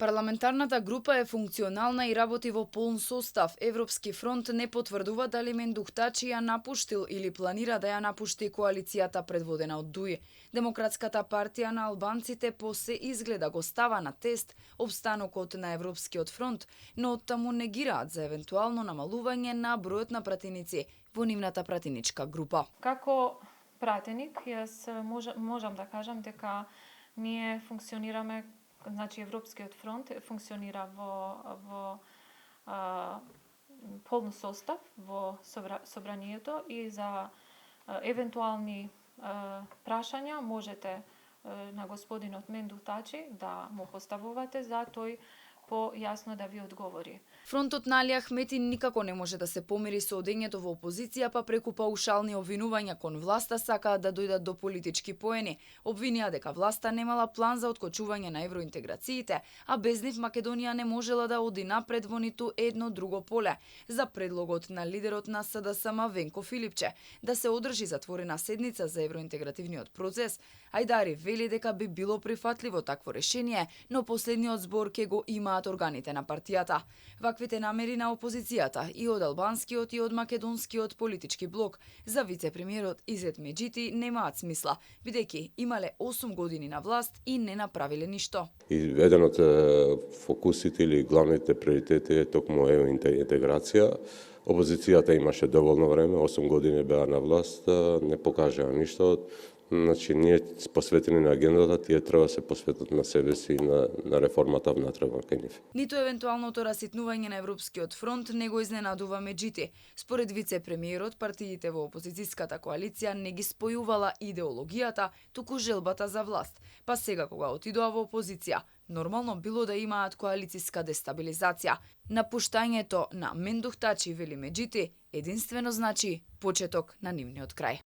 Парламентарната група е функционална и работи во полн состав. Европски фронт не потврдува дали Мендухтачи ја напуштил или планира да ја напушти коалицијата предводена од ДУИ. Демократската партија на албанците по се изгледа го става на тест обстанокот на Европскиот фронт, но оттаму негираат за евентуално намалување на бројот на пратеници во нивната пратеничка група. Како пратеник, јас можам да кажам дека ние функционираме, значи Европскиот фронт функционира во полн состав во собранието и за евентуални прашања можете на господинот Мендухтачи да му поставувате за тој појасно да ви одговори. Фронтот на Али Ахмети никако не може да се помири со одењето во опозиција, па преку паушални обвинувања кон власта сакаат да дојдат до политички поени. Обвинија дека власта немала план за откочување на евроинтеграциите, а без нив Македонија не можела да оди напред во ниту едно друго поле. За предлогот на лидерот на СДСМ Венко Филипче да се одржи затворена седница за евроинтегративниот процес, Ајдари вели дека би било прифатливо такво решение, но последниот збор ќе го имаат органите на партијата. Ваквите намери на опозицијата и од албанскиот и од македонскиот политички блок за вице-премиерот Изет Меджити немаат смисла, бидејќи имале 8 години на власт и не направиле ништо. И еден од фокусите или главните приоритети е токму евроинтеграција. Опозицијата имаше доволно време, 8 години беа на власт, не покажаа ништо. Значи, ние посветени на агендата, тие треба да се посветат на себе си и на реформата внатре во нив. Ниту евентуалното раситнување на Европскиот фронт не го изненадува Меджити. Според вице-премиерот, партиите во опозицијската коалиција не ги спојувала идеологијата, туку желбата за власт. Па сега кога отидоа во опозиција, нормално било да имаат коалициска дестабилизација. Напуштањето на Мендухтачи, вели Меджити, единствено значи почеток на нивниот крај.